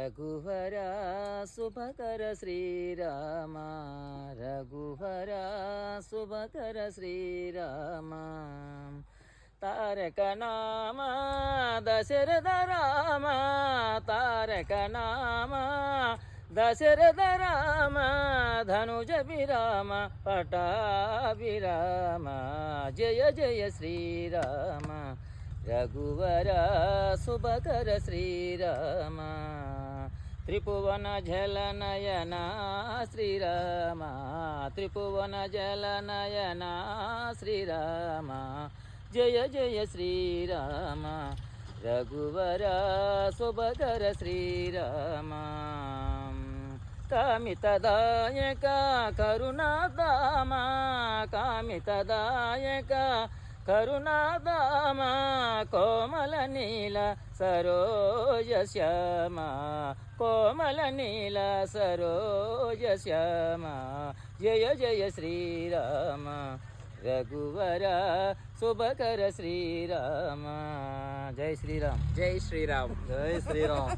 రఘువర శుభకర శ్రీరామ రఘువర శుభకర శ్రీరామ తారక నామ దశరథ రామ తారక నామ దశరథ రామ ధనుజ విరామ పటాభిరామ జయ జయ శ్రీరామ రఘువర శుభకర శ్రీరామ త్రిభువన జలనయన శ్రీరామ త్రిభువన జలనయన శ్రీరామ జయ జయ శ్రీరామ రఘువర శుభకర శ్రీరామ కామితదాయక కరుణాదామ కామితదాయక కరుణాదామ కోమల నీల సరోజ శ్యామ కోమల నీల సరోజ శ్యామ జయ జయ శ్రీరామ రఘువర శుభకర శ్రీరామ జై శ్రీరామ్ జై శ్రీరామ్ జై శ్రీరామ్